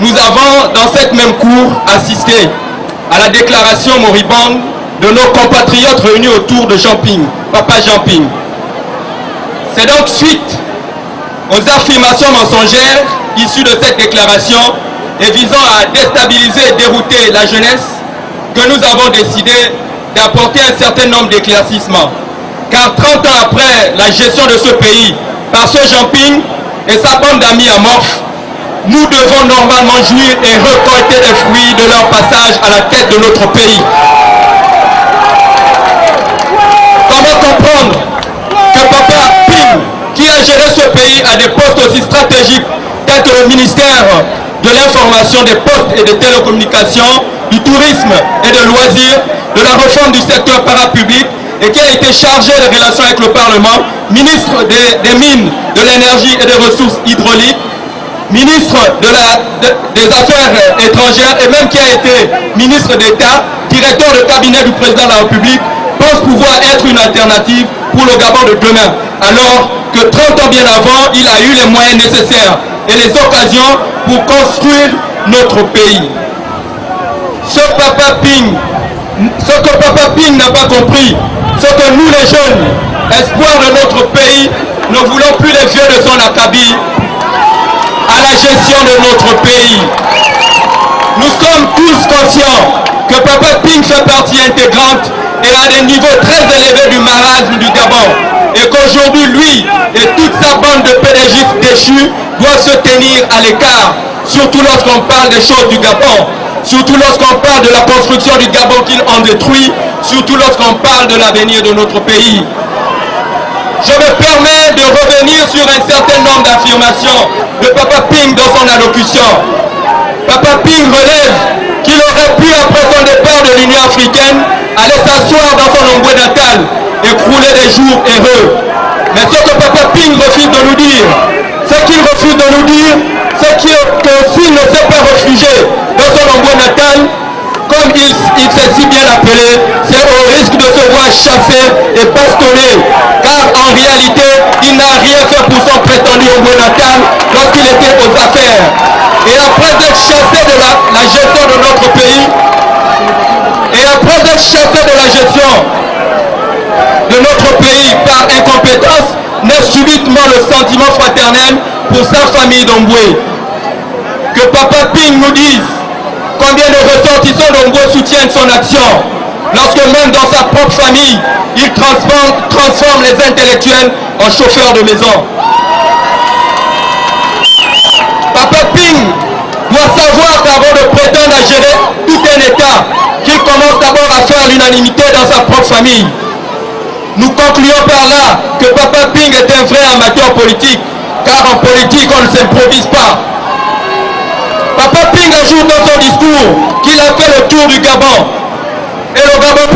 nous avons dans cette même cour assisté à la déclaration moribonde de nos compatriotes réunis autour de Jean Ping, Papa Jean Ping. C'est donc suite aux affirmations mensongères issues de cette déclaration et visant à déstabiliser et dérouter la jeunesse que nous avons décidé d'apporter un certain nombre d'éclaircissements. Car 30 ans après la gestion de ce pays par ce Jean Ping et sa bande d'amis amorphes, nous devons normalement jouir et récolter les fruits de leur passage à la tête de notre pays. Comment comprendre que Papa Ping, qui a géré ce pays à des postes aussi stratégiques tels que le ministère de l'information, des postes et des télécommunications, du tourisme et de loisirs, de la réforme du secteur parapublic et qui a été chargé des relations avec le Parlement, ministre des Mines, de l'Énergie et des Ressources hydrauliques, ministre des Affaires étrangères et même qui a été ministre d'État, directeur de cabinet du président de la République, pense pouvoir être une alternative pour le Gabon de demain. Alors que 30 ans bien avant, il a eu les moyens nécessaires et les occasions pour construire notre pays. Ce que Papa Ping n'a pas compris, c'est que nous les jeunes, espoirs de notre pays, ne voulons plus les vieux de son acabit à la gestion de notre pays. Nous sommes tous conscients que Papa Ping fait partie intégrante et à des niveaux très élevés du marasme du Gabon. Et qu'aujourd'hui, lui et toute sa bande de pédégistes déchus doivent se tenir à l'écart, surtout lorsqu'on parle des choses du Gabon, surtout lorsqu'on parle de la construction du Gabon qu'ils ont détruit, surtout lorsqu'on parle de l'avenir de notre pays. Je me permets de revenir sur un certain nombre d'affirmations de Papa Ping dans son allocution. Papa Ping relève qu'il aurait pu, après son départ de l'Union africaine, aller s'asseoir dans son Ombwe natal et crouler des jours heureux. Mais ce que Papa Ping refuse de nous dire, c'est qu'il que s'il ne s'est pas réfugié dans son Ombwe natal, comme il s'est si bien appelé, c'est au risque de se voir chassé et bastonné, car en réalité, il n'a rien fait pour son prétendu Ombwe natal lorsqu'il était aux affaires. Et après être chassé de la gestion de notre pays, par incompétence, naît subitement le sentiment fraternel pour sa famille d'Ombwe. Que Papa Ping nous dise combien de ressortissants d'Ombwe soutiennent son action, lorsque même dans sa propre famille, il transforme les intellectuels en chauffeurs de maison. Papa Ping doit savoir qu'avant de prétendre à gérer tout un État, qu'il commence d'abord à faire l'unanimité dans sa propre famille. Nous concluons par là que Papa Ping est un vrai amateur politique, car en politique on ne s'improvise pas. Papa Ping ajoute dans son discours qu'il a fait le tour du Gabon, et le Gabon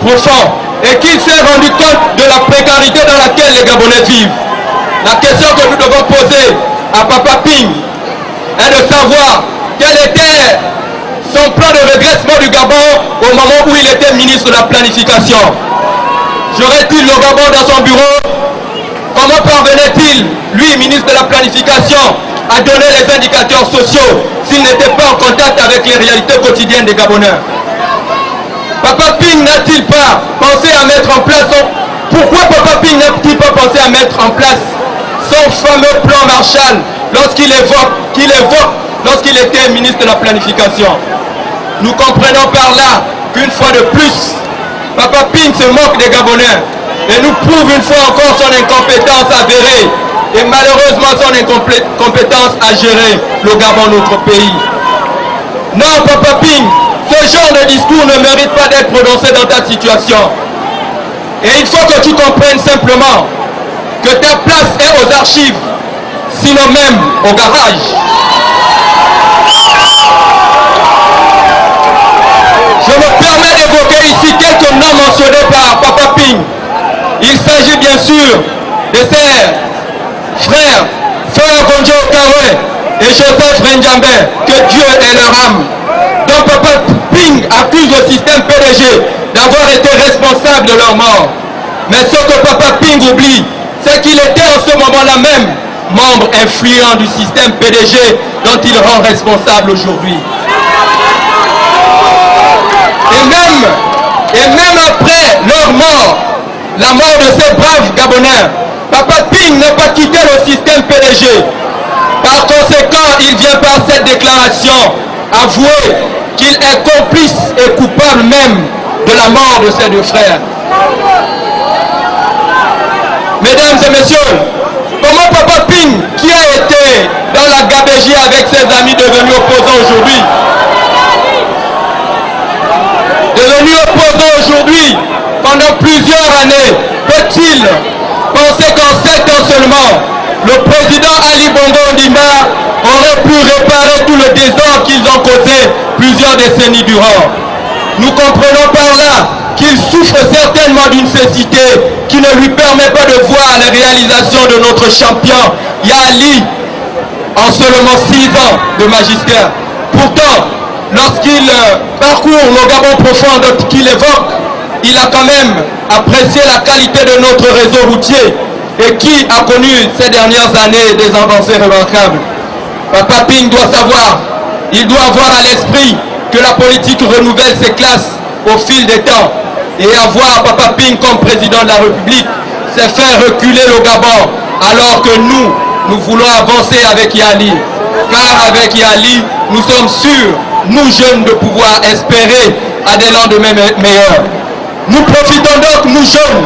profond, et qu'il s'est rendu compte de la précarité dans laquelle les Gabonais vivent. La question que nous devons poser à Papa Ping est de savoir quel était son plan de redressement du Gabon au moment où il était ministre de la Planification. J'aurais-il le Gabon dans son bureau? Comment parvenait-il, lui, ministre de la Planification, à donner les indicateurs sociaux s'il n'était pas en contact avec les réalités quotidiennes des Gabonais? Papa Ping n'a-t-il pas pensé à mettre en place Pourquoi Papa Ping n'a-t-il pas pensé à mettre en place son fameux plan Marshall lorsqu'il était ministre de la Planification? Nous comprenons par là qu'une fois de plus, Papa Ping se moque des Gabonais et nous prouve une fois encore son incompétence avérée et malheureusement son incompétence à gérer le Gabon, notre pays. Non, Papa Ping, ce genre de discours ne mérite pas d'être prononcé dans ta situation. Et il faut que tu comprennes simplement que ta place est aux archives, sinon même au garage. Je me permets d'évoquer ici quelques noms mentionnés par Papa Ping. Il s'agit bien sûr de ses frères, Frère Gonjo Kawe et Joseph Renjambe, que Dieu ait leur âme. Donc Papa Ping accuse le système PDG d'avoir été responsable de leur mort. Mais ce que Papa Ping oublie, c'est qu'il était en ce moment-là même membre influent du système PDG dont il rend responsable aujourd'hui. Et même après leur mort, la mort de ces braves Gabonais, Papa Ping n'a pas quitté le système PDG. Par conséquent, il vient par cette déclaration avouer qu'il est complice et coupable même de la mort de ses deux frères. Mesdames et messieurs, comment Papa Ping, qui a été dans la gabégie avec ses amis devenus opposants aujourd'hui, pendant plusieurs années, peut-il penser qu'en 7 ans seulement, le président Ali Bongo Ondimba aurait pu réparer tout le désordre qu'ils ont causé plusieurs décennies durant? Nous comprenons par là qu'il souffre certainement d'une cécité qui ne lui permet pas de voir les réalisations de notre champion Yali en seulement 6 ans de magistère. Pourtant, lorsqu'il parcourt le Gabon profond qu'il évoque, il a quand même apprécié la qualité de notre réseau routier et qui a connu ces dernières années des avancées remarquables. Papa Ping doit savoir, il doit avoir à l'esprit que la politique renouvelle ses classes au fil des temps. Et avoir Papa Ping comme président de la République, c'est faire reculer le Gabon, alors que nous voulons avancer avec Yali. Car avec Yali, nous sommes sûrs, nous jeunes, de pouvoir espérer à des lendemains meilleurs. Nous profitons donc, nous jeunes,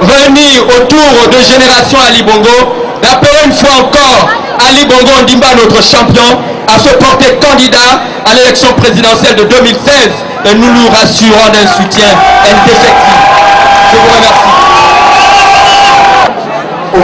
réunis autour de Génération Ali Bongo, d'appeler une fois encore Ali Bongo Ondimba, notre champion, à se porter candidat à l'élection présidentielle de 2016 et nous nous rassurons d'un soutien indéfectible. Je vous remercie. Oh,